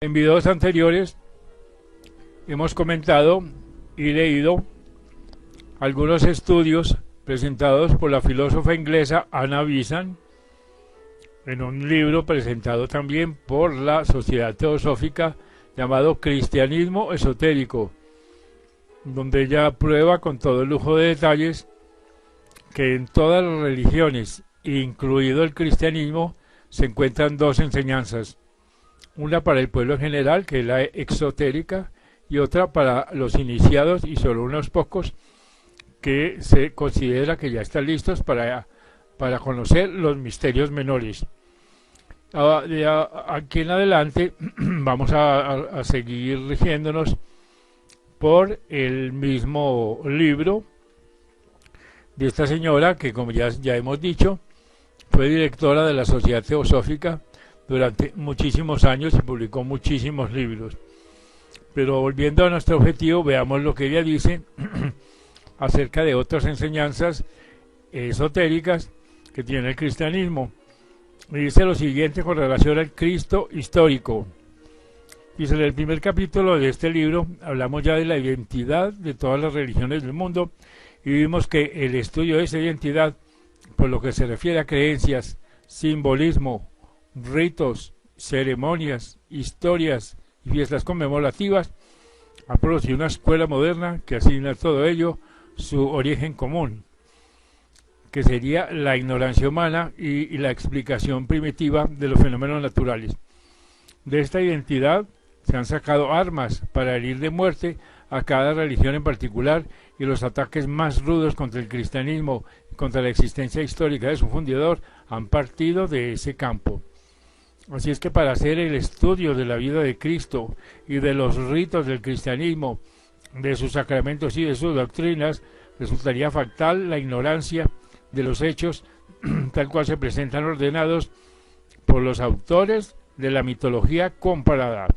En videos anteriores hemos comentado y leído algunos estudios presentados por la filósofa inglesa Anna Besant en un libro presentado también por la Sociedad Teosófica llamado Cristianismo Esotérico, donde ella prueba con todo lujo de detalles que en todas las religiones, incluido el cristianismo, se encuentran dos enseñanzas: una para el pueblo en general, que es la exotérica, y otra para los iniciados y solo unos pocos que se considera que ya están listos para conocer los misterios menores. De aquí en adelante vamos a seguir rigiéndonos por el mismo libro de esta señora que, como ya hemos dicho, fue directora de la Sociedad Teosófica durante muchísimos años y publicó muchísimos libros. Pero volviendo a nuestro objetivo, veamos lo que ella dice acerca de otras enseñanzas esotéricas que tiene el cristianismo. Y dice lo siguiente con relación al Cristo histórico. Dice: en el primer capítulo de este libro hablamos ya de la identidad de todas las religiones del mundo y vimos que el estudio de esa identidad, por lo que se refiere a creencias, simbolismo, ritos, ceremonias, historias y fiestas conmemorativas, ha producido una escuela moderna que asigna a todo ello su origen común, que sería la ignorancia humana y la explicación primitiva de los fenómenos naturales. De esta identidad se han sacado armas para herir de muerte a cada religión en particular, y los ataques más rudos contra el cristianismo y contra la existencia histórica de su fundador han partido de ese campo. Así es que para hacer el estudio de la vida de Cristo y de los ritos del cristianismo, de sus sacramentos y de sus doctrinas, resultaría fatal la ignorancia de los hechos tal cual se presentan ordenados por los autores de la mitología comparada.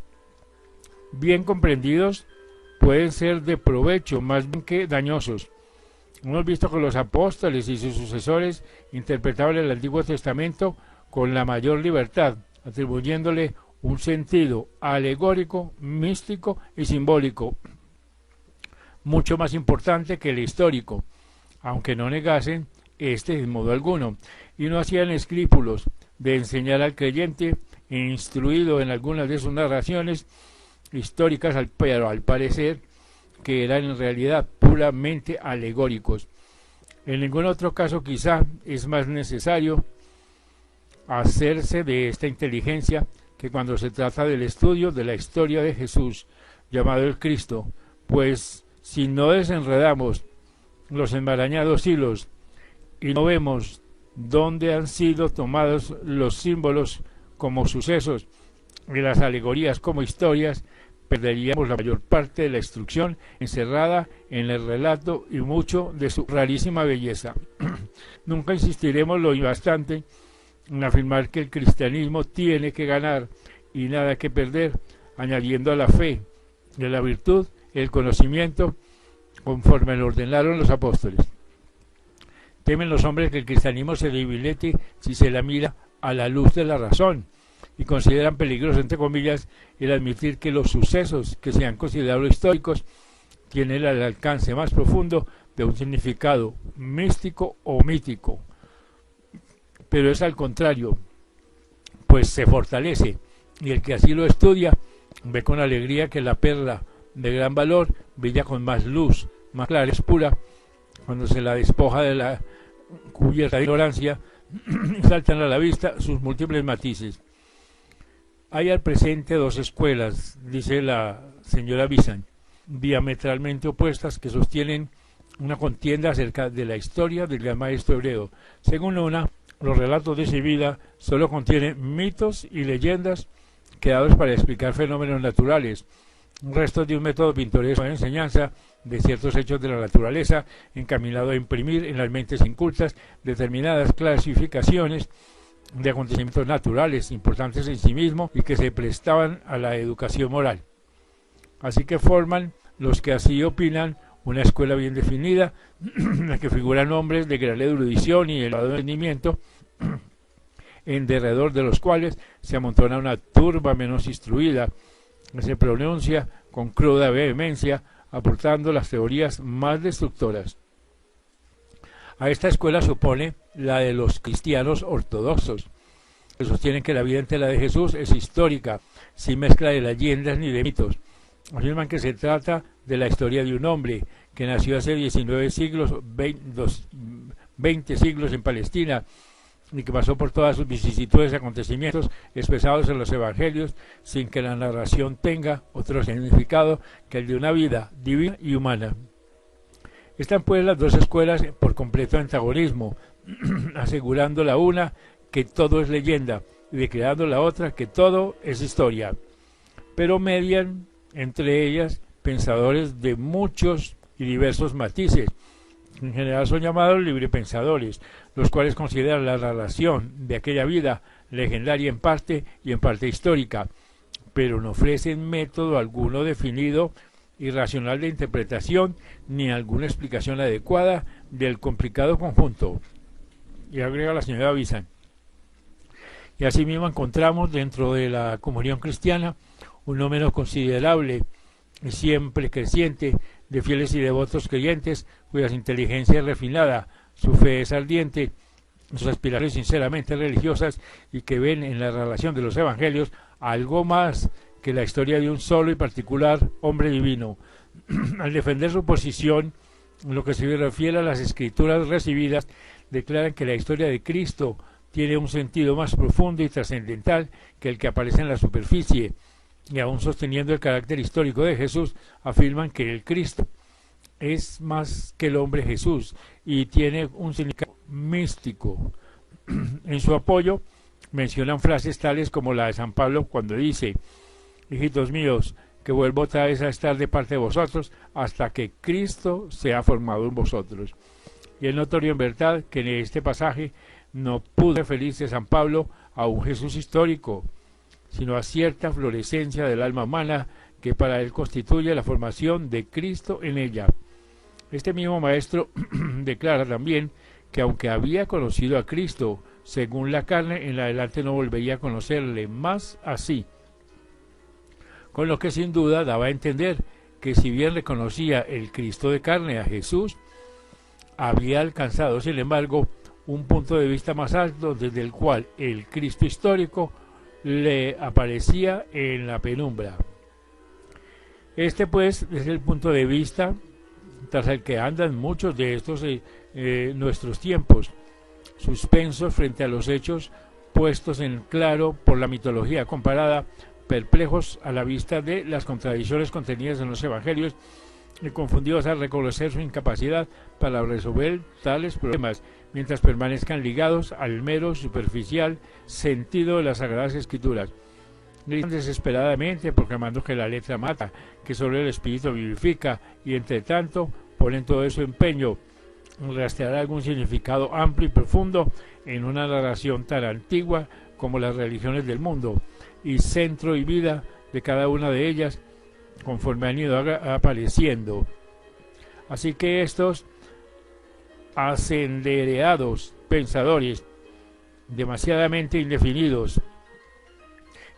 Bien comprendidos, pueden ser de provecho más bien que dañosos. Hemos visto que los apóstoles y sus sucesores interpretaban el Antiguo Testamento con la mayor libertad, atribuyéndole un sentido alegórico, místico y simbólico, mucho más importante que el histórico, aunque no negasen este en modo alguno, y no hacían escrúpulos de enseñar al creyente, instruido en algunas de sus narraciones históricas, pero al parecer que eran en realidad puramente alegóricos. En ningún otro caso quizá es más necesario hacerse de esta inteligencia que cuando se trata del estudio de la historia de Jesús, llamado el Cristo, pues si no desenredamos los enmarañados hilos y no vemos dónde han sido tomados los símbolos como sucesos y las alegorías como historias, perderíamos la mayor parte de la instrucción encerrada en el relato y mucho de su rarísima belleza. Nunca insistiremos lo bastante en afirmar que el cristianismo tiene que ganar y nada que perder, añadiendo a la fe y a la virtud el conocimiento, conforme lo ordenaron los apóstoles. Temen los hombres que el cristianismo se debilite si se la mira a la luz de la razón, y consideran peligroso, entre comillas, el admitir que los sucesos que se han considerado históricos tienen el alcance más profundo de un significado místico o mítico. Pero es al contrario, pues se fortalece, y el que así lo estudia ve con alegría que la perla de gran valor brilla con más luz, más clara, es pura, cuando se la despoja de la cubierta de ignorancia y saltan a la vista sus múltiples matices. Hay al presente dos escuelas, dice la señora Besant, diametralmente opuestas, que sostienen una contienda acerca de la historia del gran maestro hebreo. Según una, los relatos de su vida solo contienen mitos y leyendas creados para explicar fenómenos naturales, restos de un método pintoresco de enseñanza de ciertos hechos de la naturaleza, encaminado a imprimir en las mentes incultas determinadas clasificaciones de acontecimientos naturales importantes en sí mismos y que se prestaban a la educación moral. Así que forman los que así opinan una escuela bien definida, en la que figuran hombres de gran erudición y elevado entendimiento, en derredor de los cuales se amontona una turba menos instruida, se pronuncia con cruda vehemencia, aportando las teorías más destructoras. A esta escuela se opone la de los cristianos ortodoxos, que sostienen que la vida entera de Jesús es histórica, sin mezcla de leyendas ni de mitos. Afirman que se trata de la historia de un hombre que nació hace 19 siglos, 20 siglos en Palestina, y que pasó por todas sus vicisitudes y acontecimientos expresados en los evangelios, sin que la narración tenga otro significado que el de una vida divina y humana. Están pues las dos escuelas por completo antagonismo, asegurando la una que todo es leyenda y declarando la otra que todo es historia. Pero median entre ellas pensadores de muchos y diversos matices. En general son llamados librepensadores, los cuales consideran la narración de aquella vida legendaria en parte y en parte histórica, pero no ofrecen método alguno definido y racional de interpretación ni alguna explicación adecuada del complicado conjunto. Y agrega la señora Bizan. Y asimismo encontramos dentro de la comunión cristiana un número considerable y siempre creciente de fieles y devotos creyentes cuyas inteligencia es refinada, su fe es ardiente, sus aspiraciones sinceramente religiosas y que ven en la relación de los evangelios algo más que la historia de un solo y particular hombre divino. Al defender su posición, en lo que se refiere a las escrituras recibidas, declaran que la historia de Cristo tiene un sentido más profundo y trascendental que el que aparece en la superficie, y aún sosteniendo el carácter histórico de Jesús, afirman que el Cristo es más que el hombre Jesús y tiene un significado místico. En su apoyo mencionan frases tales como la de San Pablo cuando dice: hijitos míos, que vuelvo otra vez a estar de parte de vosotros hasta que Cristo sea formado en vosotros. Y es notorio en verdad que en este pasaje no pudo referirse San Pablo a un Jesús histórico, sino a cierta florescencia del alma humana que para él constituye la formación de Cristo en ella. Este mismo maestro declara también que aunque había conocido a Cristo según la carne, en adelante no volvería a conocerle más así, con lo que sin duda daba a entender que si bien reconocía el Cristo de carne a Jesús, había alcanzado sin embargo un punto de vista más alto desde el cual el Cristo histórico le aparecía en la penumbra. Este pues es el punto de vista tras el que andan muchos de estos nuestros tiempos, suspensos frente a los hechos puestos en claro por la mitología comparada, perplejos a la vista de las contradicciones contenidas en los evangelios y confundidos al reconocer su incapacidad para resolver tales problemas, mientras permanezcan ligados al mero superficial sentido de las Sagradas Escrituras. Gritan desesperadamente proclamando que la letra mata, que solo el espíritu vivifica, y entre tanto ponen todo su empeño en rastrear algún significado amplio y profundo en una narración tan antigua como las religiones del mundo, y centro y vida de cada una de ellas conforme han ido apareciendo. Así que estos asendereados pensadores, demasiadamente indefinidos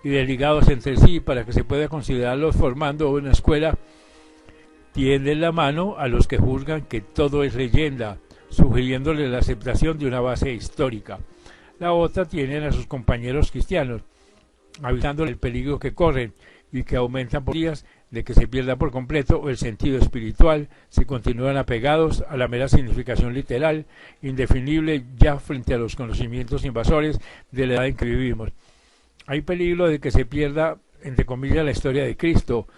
y desligados entre sí para que se pueda considerarlos formando una escuela, tienden la mano a los que juzgan que todo es leyenda, sugiriéndoles la aceptación de una base histórica. La otra tienen a sus compañeros cristianos, avisándoles el peligro que corren y que aumentan por días de que se pierda por completo el sentido espiritual si continúan apegados a la mera significación literal, indefinible ya frente a los conocimientos invasores de la edad en que vivimos. Hay peligro de que se pierda, entre comillas, la historia de Cristo,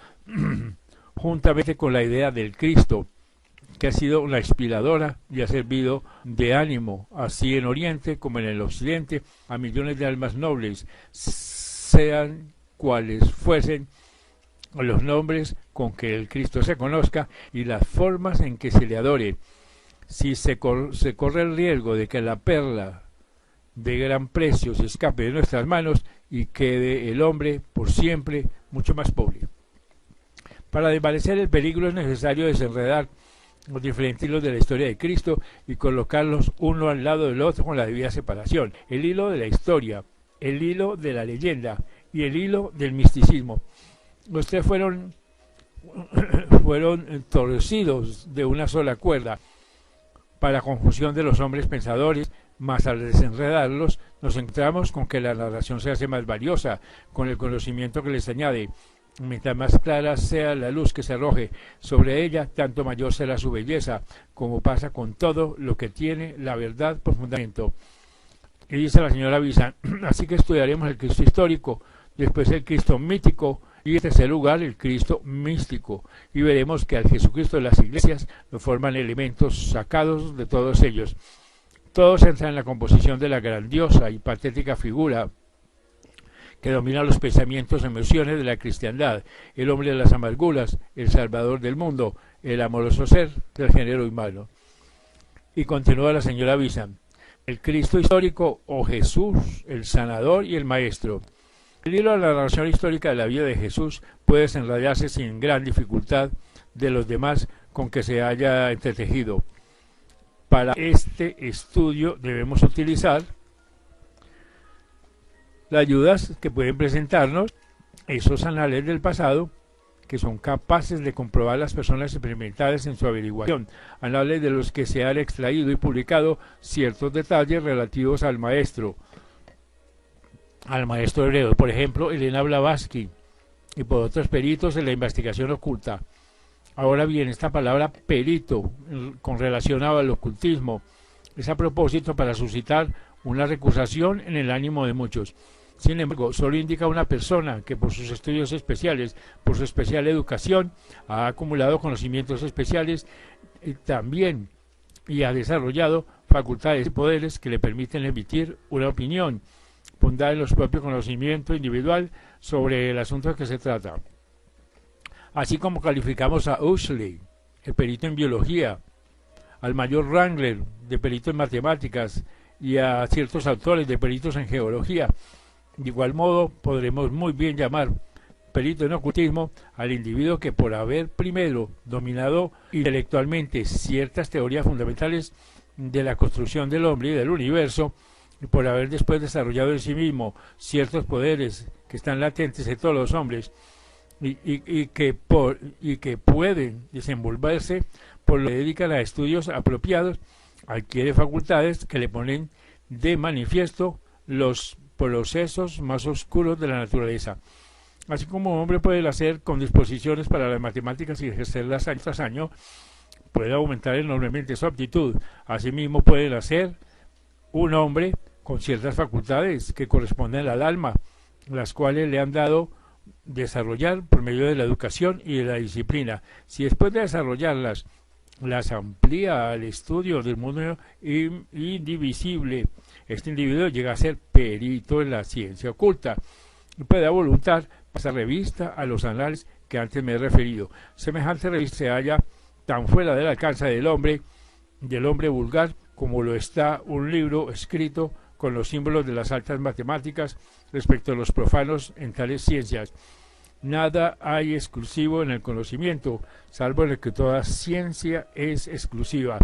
juntamente con la idea del Cristo, que ha sido la inspiradora y ha servido de ánimo, así en Oriente como en el Occidente, a millones de almas nobles, sean cuales fuesen los nombres con que el Cristo se conozca y las formas en que se le adore. Si se corre el riesgo de que la perla de gran precio se escape de nuestras manos y quede el hombre por siempre mucho más pobre. Para desvanecer el peligro es necesario desenredar los diferentes hilos de la historia de Cristo y colocarlos uno al lado del otro con la debida separación. El hilo de la historia, el hilo de la leyenda y el hilo del misticismo. Los tres fueron torcidos de una sola cuerda para confusión de los hombres pensadores, mas al desenredarlos nos encontramos con que la narración se hace más valiosa con el conocimiento que les añade. Mientras más clara sea la luz que se arroje sobre ella, tanto mayor será su belleza, como pasa con todo lo que tiene la verdad por fundamento. Y dice la señora Visa, así que estudiaremos el Cristo histórico, después el Cristo mítico y en tercer lugar el Cristo místico, y veremos que al Jesucristo de las iglesias lo forman elementos sacados de todos ellos. Todos entran en la composición de la grandiosa y patética figura que domina los pensamientos y emociones de la cristiandad, el hombre de las amarguras, el salvador del mundo, el amoroso ser del género humano. Y continúa la señora Visa, el Cristo histórico o Jesús, el sanador y el maestro. El hilo de la narración histórica de la vida de Jesús puede desenrollarse sin gran dificultad de los demás con que se haya entretejido. Para este estudio debemos utilizar las ayudas que pueden presentarnos esos anales del pasado que son capaces de comprobar las personas experimentadas en su averiguación, anales de los que se han extraído y publicado ciertos detalles relativos al maestro hebreo, por ejemplo, Elena Blavatsky, y por otros peritos en la investigación oculta. Ahora bien, esta palabra perito, con relación al ocultismo, es a propósito para suscitar una recusación en el ánimo de muchos. Sin embargo, solo indica una persona que por sus estudios especiales, por su especial educación, ha acumulado conocimientos especiales también y ha desarrollado facultades y poderes que le permiten emitir una opinión fundada en los propios conocimientos individual sobre el asunto de que se trata. Así como calificamos a Huxley, el perito en biología, al mayor Wrangler, de perito en matemáticas, y a ciertos autores de peritos en geología. De igual modo, podremos muy bien llamar perito en ocultismo al individuo que por haber primero dominado intelectualmente ciertas teorías fundamentales de la construcción del hombre y del universo, y por haber después desarrollado en sí mismo ciertos poderes que están latentes en todos los hombres y que pueden desenvolverse por lo que dedican a estudios apropiados, adquiere facultades que le ponen de manifiesto los procesos más oscuros de la naturaleza. Así como un hombre puede hacer con disposiciones para las matemáticas y ejercerlas año tras año, puede aumentar enormemente su aptitud. Asimismo puede nacer un hombre con ciertas facultades que corresponden al alma, las cuales le han dado desarrollar por medio de la educación y de la disciplina. Si después de desarrollarlas las amplía al estudio del mundo indivisible, este individuo llega a ser perito en la ciencia oculta y puede a voluntad pasar revista a los anales que antes me he referido. Semejante revista se halla tan fuera del alcance del hombre vulgar como lo está un libro escrito con los símbolos de las altas matemáticas respecto a los profanos en tales ciencias. Nada hay exclusivo en el conocimiento, salvo el que toda ciencia es exclusiva.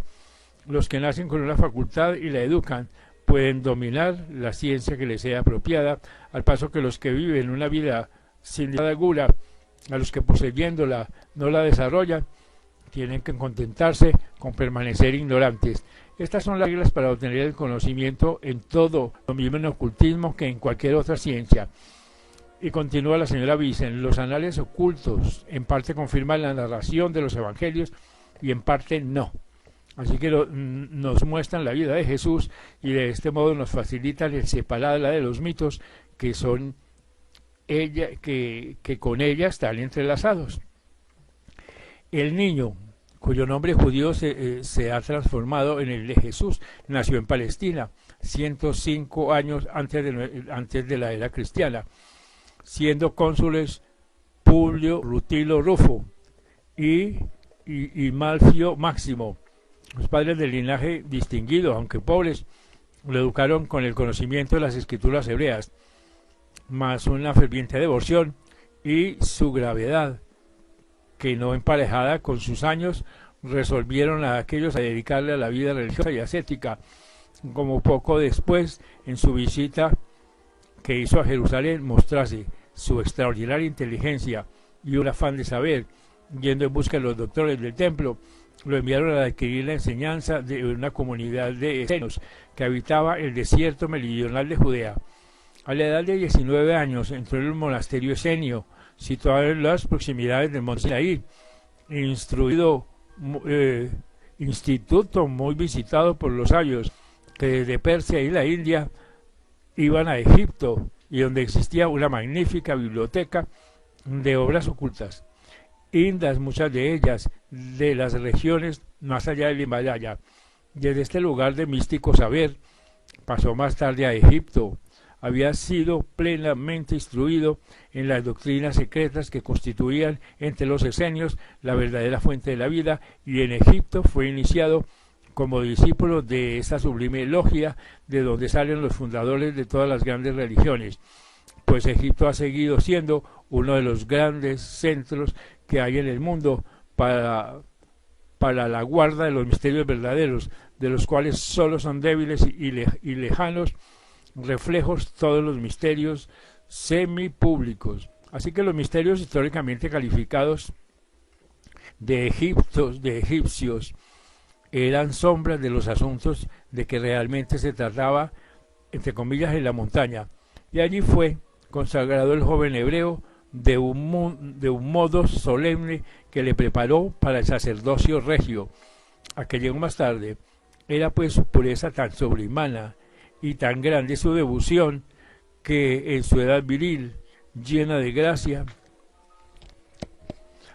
Los que nacen con una facultad y la educan pueden dominar la ciencia que les sea apropiada, al paso que los que viven una vida sin gula, a los que poseyéndola no la desarrollan, tienen que contentarse con permanecer ignorantes. Estas son las reglas para obtener el conocimiento en todo, lo mismo en ocultismo que en cualquier otra ciencia. Y continúa la señora Vicen, los anales ocultos en parte confirman la narración de los evangelios y en parte no. Así que nos muestran la vida de Jesús y de este modo nos facilitan el separarla de los mitos que son que con ella están entrelazados. El niño, cuyo nombre judío se ha transformado en el de Jesús, nació en Palestina, 105 años antes de la era cristiana, siendo cónsules Publio Rutilo Rufo y Malfio Máximo. Los padres del linaje distinguido, aunque pobres, lo educaron con el conocimiento de las escrituras hebreas, más una ferviente devoción y su gravedad, que no emparejada con sus años, resolvieron a aquellos a dedicarle a la vida religiosa y ascética, como poco después, en su visita que hizo a Jerusalén, mostrase su extraordinaria inteligencia y un afán de saber. Yendo en busca de los doctores del templo, lo enviaron a adquirir la enseñanza de una comunidad de esenios que habitaba el desierto meridional de Judea. A la edad de 19 años entró en el monasterio esenio, situado en las proximidades del monte Sinaí, instituto muy visitado por los sabios que desde Persia y la India iban a Egipto, y donde existía una magnífica biblioteca de obras ocultas, indas muchas de ellas de las regiones más allá del Himalaya. Desde este lugar de místico saber pasó más tarde a Egipto. Había sido plenamente instruido en las doctrinas secretas que constituían entre los esenios la verdadera fuente de la vida, y en Egipto fue iniciado como discípulo de esta sublime logia de donde salen los fundadores de todas las grandes religiones, pues Egipto ha seguido siendo uno de los grandes centros que hay en el mundo para la guarda de los misterios verdaderos, de los cuales solo son débiles y lejanos reflejos todos los misterios semipúblicos. Así que los misterios históricamente calificados de egipcios eran sombras de los asuntos de que realmente se trataba, entre comillas, en la montaña. Y allí fue consagrado el joven hebreo de un modo solemne que le preparó para el sacerdocio regio, a que llegó más tarde. Era pues su pureza tan sobrehumana y tan grande su devoción, que en su edad viril, llena de gracia,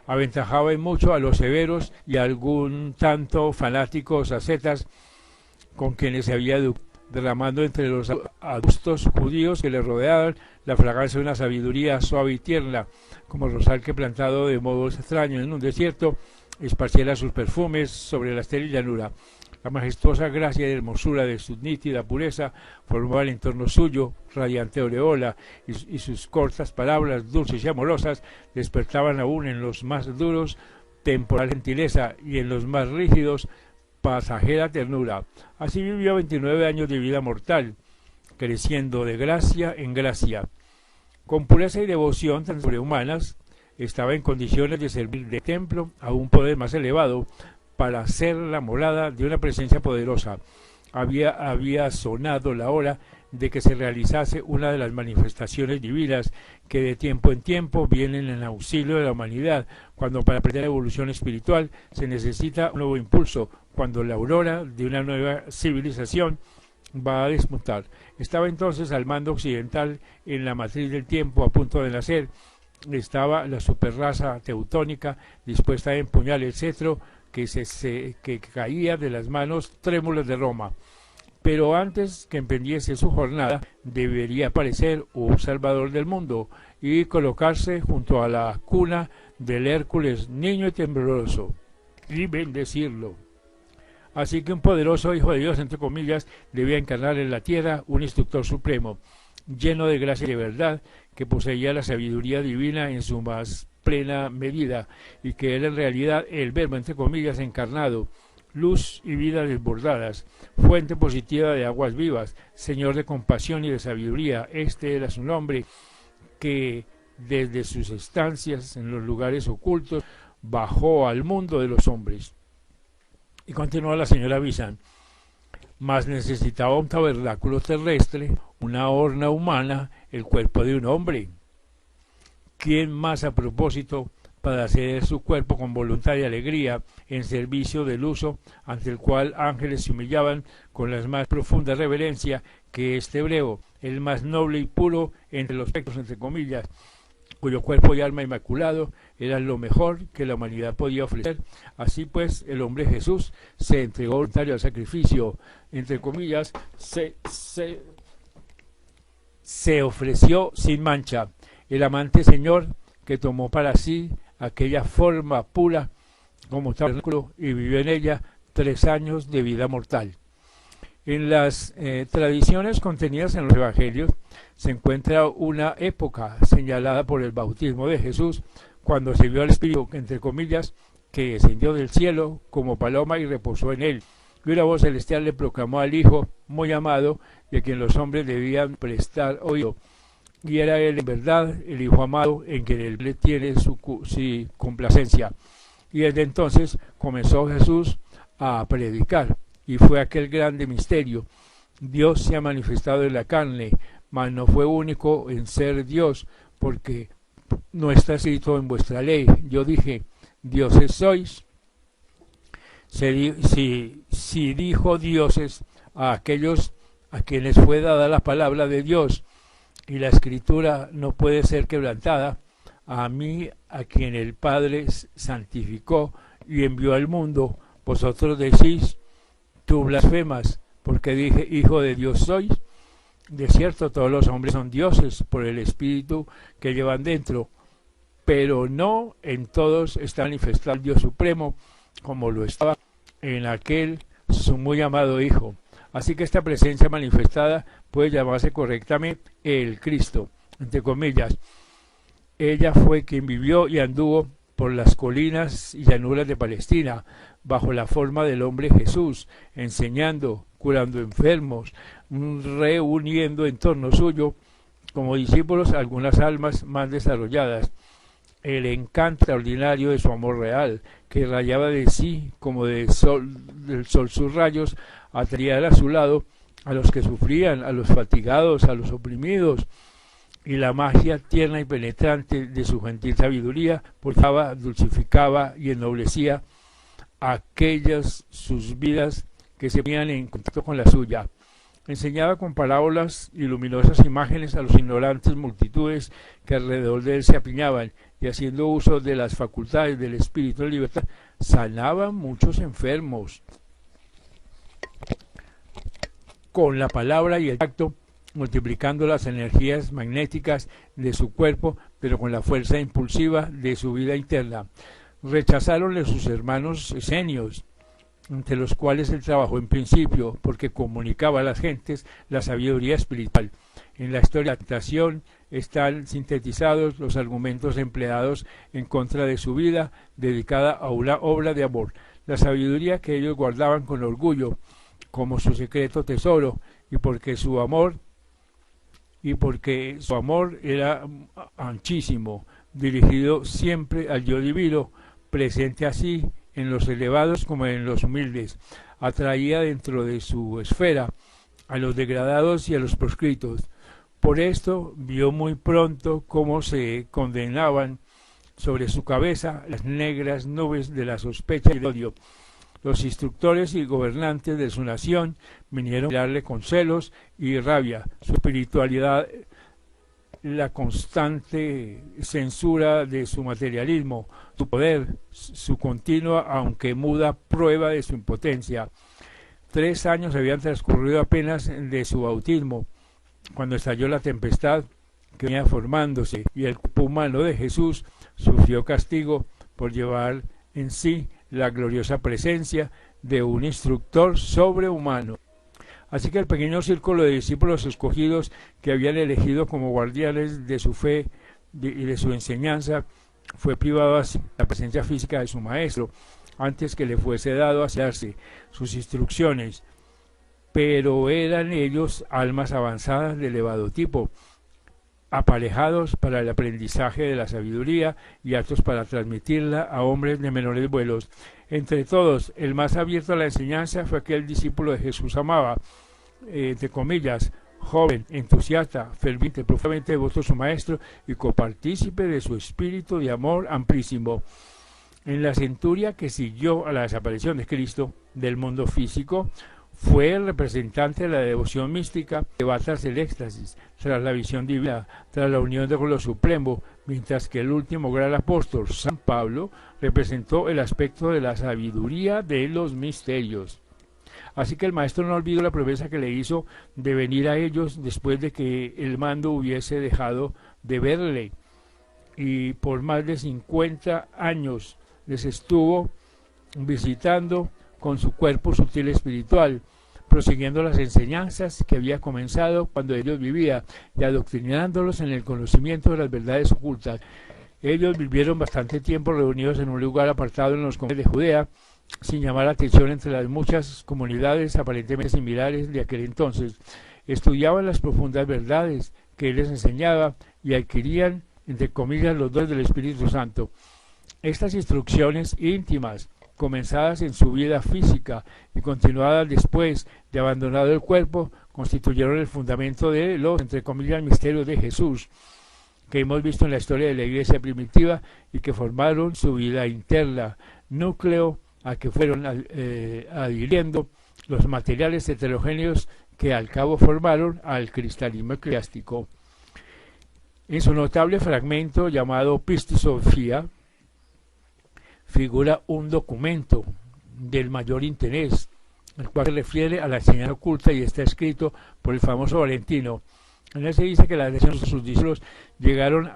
aventajaba en mucho a los severos y a algún tanto fanáticos ascetas con quienes se había derramando entre los adustos judíos que le rodeaban la fragancia de una sabiduría suave y tierna, como rosal que plantado de modo extraño en un desierto esparciera sus perfumes sobre la estéril llanura. La majestuosa gracia y hermosura de su nítida pureza formaba en torno suyo radiante aureola, y sus cortas palabras dulces y amorosas despertaban aún en los más duros temporal gentileza y en los más rígidos pasajera ternura. Así vivió 29 años de vida mortal, creciendo de gracia en gracia. Con pureza y devoción tan sobrehumanas, estaba en condiciones de servir de templo a un poder más elevado, para ser la morada de una presencia poderosa. Había sonado la hora de que se realizase una de las manifestaciones divinas que de tiempo en tiempo vienen en auxilio de la humanidad, cuando para aprender la evolución espiritual se necesita un nuevo impulso, cuando la aurora de una nueva civilización va a despuntar. Estaba entonces al mando occidental en la matriz del tiempo, a punto de nacer. Estaba la superraza teutónica dispuesta a empuñar el cetro que caía de las manos trémulas de Roma. Pero antes que emprendiese su jornada, debería aparecer un Salvador del mundo y colocarse junto a la cuna del Hércules, niño y tembloroso, y bendecirlo. Así que un poderoso Hijo de Dios, entre comillas, debía encarnar en la tierra un instructor supremo, lleno de gracia y de verdad, que poseía la sabiduría divina en su más plena medida, y que era en realidad el Verbo, entre comillas, encarnado, luz y vida desbordadas, fuente positiva de aguas vivas, Señor de compasión y de sabiduría. Este era su nombre, que desde sus estancias en los lugares ocultos bajó al mundo de los hombres. Y continuó la señora Bizán: mas necesitaba un tabernáculo terrestre, una horna humana, el cuerpo de un hombre. ¿Quién más a propósito para hacer su cuerpo con voluntad y alegría en servicio del uso, ante el cual ángeles se humillaban con la más profunda reverencia, que este hebreo, el más noble y puro entre los espectros, entre comillas, cuyo cuerpo y alma inmaculado eran lo mejor que la humanidad podía ofrecer? Así pues, el hombre Jesús se entregó voluntario al sacrificio, entre comillas, se ofreció sin mancha, el amante Señor que tomó para sí aquella forma pura como tabernáculo y vivió en ella 3 años de vida mortal. En las tradiciones contenidas en los evangelios se encuentra una época señalada por el bautismo de Jesús, cuando se vio al Espíritu, entre comillas, que descendió del cielo como paloma y reposó en él. Y una voz celestial le proclamó al Hijo muy amado, de quien los hombres debían prestar oído. y era él en verdad el Hijo amado en quien él le tiene su complacencia. Y desde entonces comenzó Jesús a predicar, y fue aquel grande misterio. Dios se ha manifestado en la carne, mas no fue único en ser Dios, porque no está escrito en vuestra ley. Yo dije, dioses sois. Si dijo dioses a aquellos a quienes fue dada la palabra de Dios, y la escritura no puede ser quebrantada, a mí, a quien el Padre santificó y envió al mundo, vosotros decís, tú blasfemas, porque dije, hijo de Dios sois. De cierto, todos los hombres son dioses por el Espíritu que llevan dentro, pero no en todos está manifestado el Dios Supremo, como lo estaba en aquel su muy amado Hijo. Así que esta presencia manifestada puede llamarse correctamente el Cristo, entre comillas. Ella fue quien vivió y anduvo por las colinas y llanuras de Palestina, bajo la forma del hombre Jesús, enseñando, curando enfermos, reuniendo en torno suyo, como discípulos, algunas almas más desarrolladas. El encanto extraordinario de su amor real, que rayaba de sí como del sol sus rayos, atraía a su lado a los que sufrían, a los fatigados, a los oprimidos, y la magia tierna y penetrante de su gentil sabiduría purificaba, dulcificaba y ennoblecía aquellas sus vidas que se ponían en contacto con la suya. Enseñaba con parábolas y luminosas imágenes a los ignorantes multitudes que alrededor de él se apiñaban, y haciendo uso de las facultades del espíritu de libertad, sanaba muchos enfermos. Con la palabra y el tacto, multiplicando las energías magnéticas de su cuerpo, pero con la fuerza impulsiva de su vida interna. Rechazáronle sus hermanos esenios, entre los cuales él trabajó en principio, porque comunicaba a las gentes la sabiduría espiritual. En la historia de la tentación están sintetizados los argumentos empleados en contra de su vida, dedicada a una obra de amor, la sabiduría que ellos guardaban con orgullo, como su secreto tesoro, y porque su amor era anchísimo, dirigido siempre al yo divino, presente así en los elevados como en los humildes, atraía dentro de su esfera a los degradados y a los proscritos. Por esto vio muy pronto cómo se condenaban sobre su cabeza las negras nubes de la sospecha y el odio. Los instructores y gobernantes de su nación vinieron a mirarle con celos y rabia. Su espiritualidad, la constante censura de su materialismo, su poder, su continua, aunque muda, prueba de su impotencia. 3 años habían transcurrido apenas de su bautismo, cuando estalló la tempestad que venía formándose, y el cuerpo humano de Jesús sufrió castigo por llevar en sí la gloriosa presencia de un instructor sobrehumano. Así que el pequeño círculo de discípulos escogidos que habían elegido como guardianes de su fe y de su enseñanza fue privado así de la presencia física de su maestro, antes que le fuese dado a darse sus instrucciones. Pero eran ellos almas avanzadas de elevado tipo, aparejados para el aprendizaje de la sabiduría y aptos para transmitirla a hombres de menores vuelos. Entre todos, el más abierto a la enseñanza fue aquel discípulo de Jesús amaba, entre comillas, joven, entusiasta, ferviente, profundamente devoto a su maestro y copartícipe de su espíritu de amor amplísimo. En la centuria que siguió a la desaparición de Cristo del mundo físico, fue el representante de la devoción mística que va tras el éxtasis, tras la visión divina, tras la unión con lo supremo, mientras que el último gran apóstol, San Pablo, representó el aspecto de la sabiduría de los misterios. Así que el maestro no olvidó la promesa que le hizo de venir a ellos después de que el mando hubiese dejado de verle, y por más de 50 años les estuvo visitando con su cuerpo sutil espiritual, prosiguiendo las enseñanzas que había comenzado cuando ellos vivían y adoctrinándolos en el conocimiento de las verdades ocultas. Ellos vivieron bastante tiempo reunidos en un lugar apartado en los confines de Judea, sin llamar la atención entre las muchas comunidades aparentemente similares de aquel entonces. Estudiaban las profundas verdades que él les enseñaba y adquirían, entre comillas, los dones del Espíritu Santo. Estas instrucciones íntimas, comenzadas en su vida física y continuadas después de abandonado el cuerpo, constituyeron el fundamento de los, entre comillas, misterios de Jesús, que hemos visto en la historia de la iglesia primitiva y que formaron su vida interna, núcleo a que fueron adhiriendo los materiales heterogéneos que al cabo formaron al cristianismo eclesiástico. En su notable fragmento llamado Pistis Sophia figura un documento del mayor interés, el cual se refiere a la enseñanza oculta y está escrito por el famoso Valentino. En él se dice que las lecciones de sus discípulos llegaron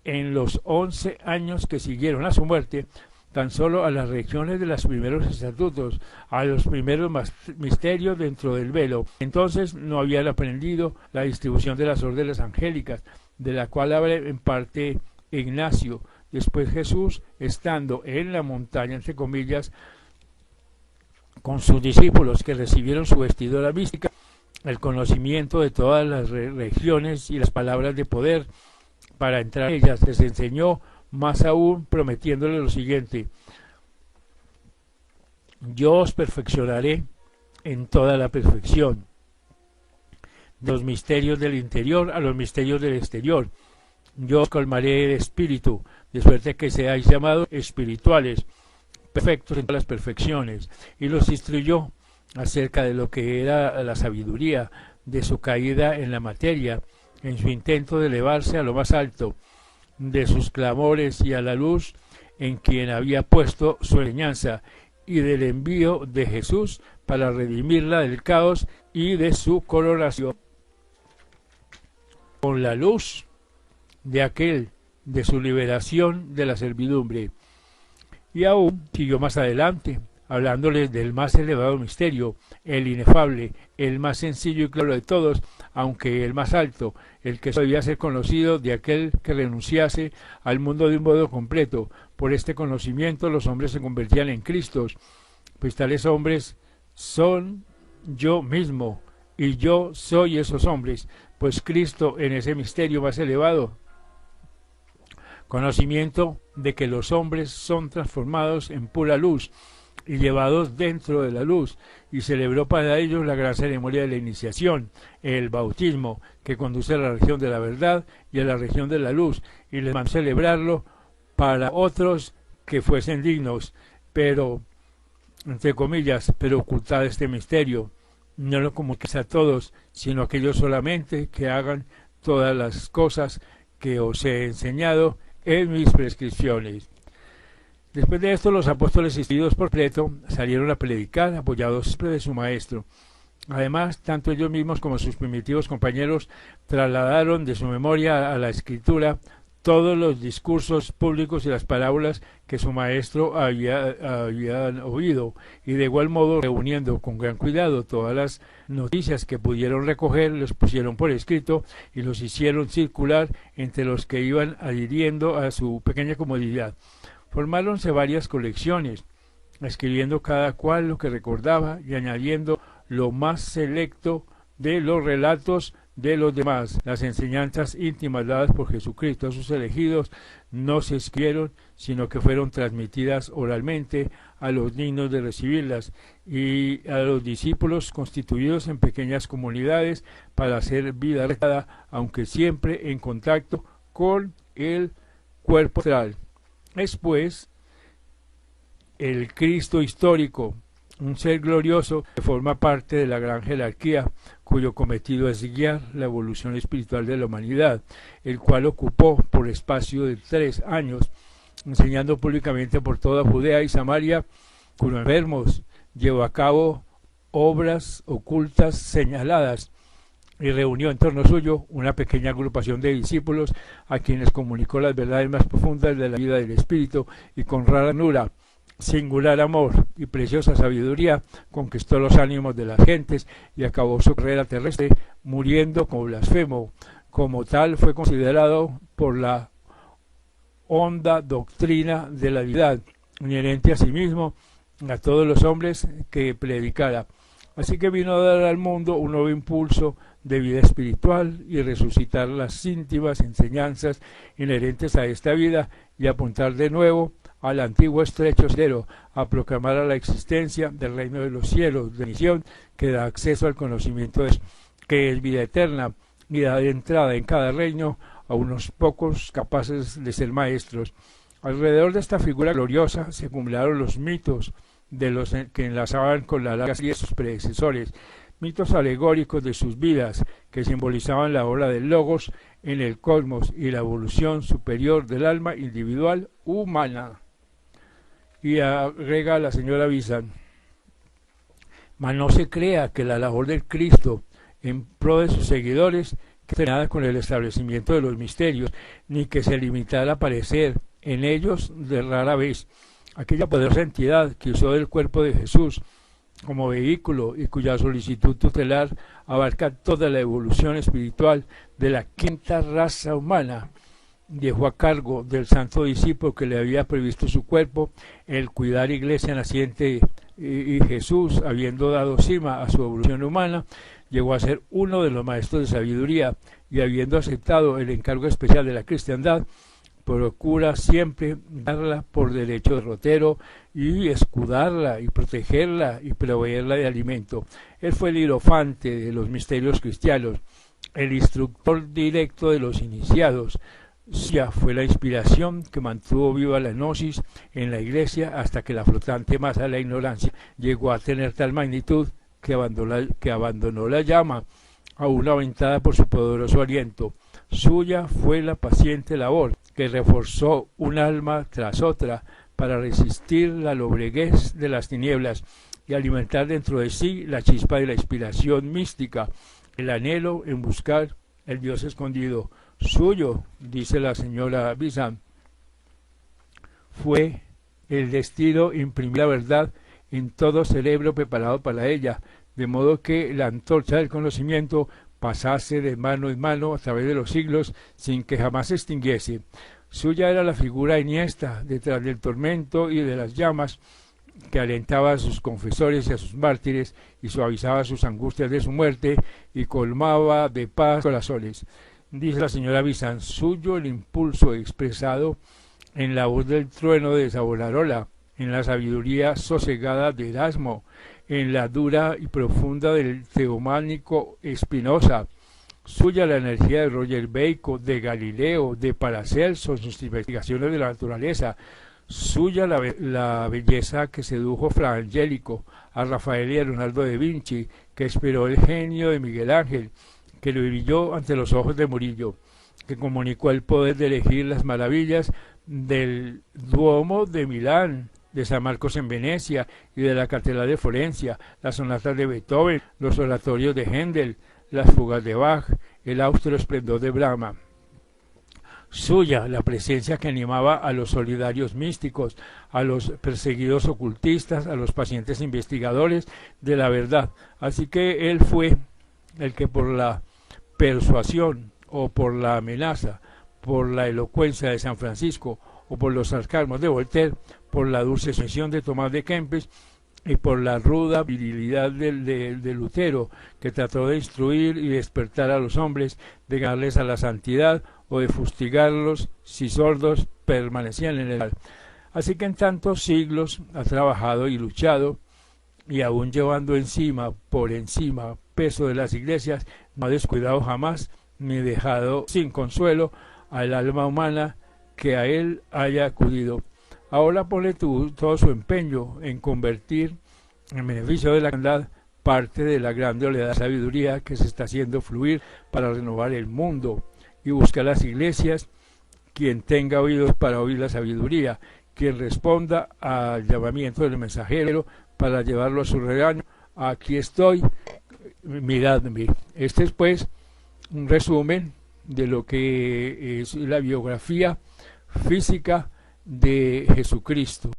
en los 11 años que siguieron a su muerte tan solo a las regiones de los primeros estatutos, a los primeros misterios dentro del velo. Entonces no habían aprendido la distribución de las órdenes angélicas, de la cual habla en parte Ignacio. Después Jesús, estando en la montaña, entre comillas, con sus discípulos que recibieron su vestidura mística, el conocimiento de todas las regiones y las palabras de poder para entrar en ellas, les enseñó más aún, prometiéndole lo siguiente: yo os perfeccionaré en toda la perfección, de los misterios del interior a los misterios del exterior. Yo os colmaré el espíritu, de suerte que seáis llamados espirituales, perfectos en todas las perfecciones. Y los instruyó acerca de lo que era la sabiduría, de su caída en la materia, en su intento de elevarse a lo más alto, de sus clamores y a la luz en quien había puesto su enseñanza, y del envío de Jesús para redimirla del caos y de su coronación con la luz de aquel, de su liberación de la servidumbre. Y aún siguió más adelante, hablándoles del más elevado misterio, el inefable, el más sencillo y claro de todos, aunque el más alto, el que debía ser conocido de aquel que renunciase al mundo de un modo completo. Por este conocimiento los hombres se convertían en Cristos, pues tales hombres son yo mismo, y yo soy esos hombres, pues Cristo en ese misterio más elevado, conocimiento de que los hombres son transformados en pura luz y llevados dentro de la luz, y celebró para ellos la gran ceremonia de la iniciación, el bautismo, que conduce a la región de la verdad y a la región de la luz, y les mandó celebrarlo para otros que fuesen dignos, pero, entre comillas, pero ocultad este misterio, no lo comuniquéis a todos, sino aquellos solamente que hagan todas las cosas que os he enseñado en mis prescripciones. Después de esto, los apóstoles, instruidos por Pleto, salieron a predicar, apoyados siempre de su maestro. Además, tanto ellos mismos como sus primitivos compañeros trasladaron de su memoria a la escritura todos los discursos públicos y las parábolas que su maestro habían oído, y de igual modo, reuniendo con gran cuidado todas las noticias que pudieron recoger, los pusieron por escrito y los hicieron circular entre los que iban adhiriendo a su pequeña comodidad. Formáronse varias colecciones, escribiendo cada cual lo que recordaba y añadiendo lo más selecto de los relatos de los demás. Las enseñanzas íntimas dadas por Jesucristo a sus elegidos no se escribieron, sino que fueron transmitidas oralmente a los dignos de recibirlas y a los discípulos constituidos en pequeñas comunidades para hacer vida rectada, aunque siempre en contacto con el cuerpo astral. Es pues el Cristo histórico, un ser glorioso que forma parte de la gran jerarquía, cuyo cometido es guiar la evolución espiritual de la humanidad, el cual ocupó por espacio de 3 años, enseñando públicamente por toda Judea y Samaria, curó enfermos, llevó a cabo obras ocultas señaladas, y reunió en torno suyo una pequeña agrupación de discípulos a quienes comunicó las verdades más profundas de la vida del Espíritu, y con rara ternura, singular amor y preciosa sabiduría conquistó los ánimos de las gentes y acabó su carrera terrestre muriendo como blasfemo. Como tal fue considerado por la honda doctrina de la divinidad, inherente a sí mismo, a todos los hombres que predicara. Así que vino a dar al mundo un nuevo impulso de vida espiritual y resucitar las íntimas enseñanzas inherentes a esta vida y apuntar de nuevo al antiguo estrecho sendero, a proclamar a la existencia del reino de los cielos, de misión que da acceso al conocimiento que es vida eterna y da de entrada en cada reino a unos pocos capaces de ser maestros. Alrededor de esta figura gloriosa se acumularon los mitos de los que enlazaban con la larga serie de sus predecesores, mitos alegóricos de sus vidas que simbolizaban la obra del Logos en el cosmos y la evolución superior del alma individual humana. Y agrega la señora Bizan: mas no se crea que la labor del Cristo en pro de sus seguidores que nada con el establecimiento de los misterios, ni que se limitara a aparecer en ellos de rara vez. Aquella poderosa entidad que usó del cuerpo de Jesús como vehículo y cuya solicitud tutelar abarca toda la evolución espiritual de la quinta raza humana, dejó a cargo del santo discípulo que le había previsto su cuerpo el cuidar iglesia naciente, y Jesús, habiendo dado cima a su evolución humana, llegó a ser uno de los maestros de sabiduría y habiendo aceptado el encargo especial de la cristiandad, procura siempre darla por derecho derrotero y escudarla y protegerla y proveerla de alimento. Él fue el hierofante de los misterios cristianos, el instructor directo de los iniciados. Ya fue la inspiración que mantuvo viva la gnosis en la iglesia hasta que la flotante masa de la ignorancia llegó a tener tal magnitud que abandonó la llama, aún aventada por su poderoso aliento. Suya fue la paciente labor que reforzó un alma tras otra para resistir la lobreguez de las tinieblas y alimentar dentro de sí la chispa de la inspiración mística, el anhelo en buscar el Dios escondido. Suyo, dice la señora Bizan, fue el destino imprimir la verdad en todo cerebro preparado para ella, de modo que la antorcha del conocimiento pasase de mano en mano a través de los siglos sin que jamás se extinguiese. Suya era la figura iniesta detrás del tormento y de las llamas que alentaba a sus confesores y a sus mártires y suavizaba sus angustias de su muerte y colmaba de paz corazones. Dice la señora Bizan: suyo el impulso expresado en la voz del trueno de Savonarola, en la sabiduría sosegada de Erasmo, en la dura y profunda del teománico Spinoza. Suya la energía de Roger Bacon, de Galileo, de Paracelso en sus investigaciones de la naturaleza. Suya la belleza que sedujo Fra Angelico, a Rafael y a Leonardo da Vinci, que inspiró el genio de Miguel Ángel, que lo brilló ante los ojos de Murillo, que comunicó el poder de elegir las maravillas del Duomo de Milán, de San Marcos en Venecia y de la Catedral de Florencia, las sonatas de Beethoven, los oratorios de Händel, las fugas de Bach, el austero esplendor de Brahma. Suya la presencia que animaba a los solidarios místicos, a los perseguidos ocultistas, a los pacientes investigadores de la verdad. Así que él fue el que por la persuasión o por la amenaza, por la elocuencia de San Francisco o por los sarcasmos de Voltaire, por la dulce sucesión de Tomás de Kempis y por la ruda virilidad de Lutero, que trató de instruir y despertar a los hombres, de ganarles a la santidad o de fustigarlos si sordos permanecían en el mal. Así que en tantos siglos ha trabajado y luchado, y aún llevando por encima, peso de las iglesias, no ha descuidado jamás ni dejado sin consuelo al alma humana que a él haya acudido. Ahora pone todo su empeño en convertir en beneficio de la humanidad parte de la grande oleada de sabiduría que se está haciendo fluir para renovar el mundo, y buscar las iglesias quien tenga oídos para oír la sabiduría, quien responda al llamamiento del mensajero para llevarlo a su regaño. Aquí estoy, miradme. Este es pues un resumen de lo que es la biografía física de Jesucristo.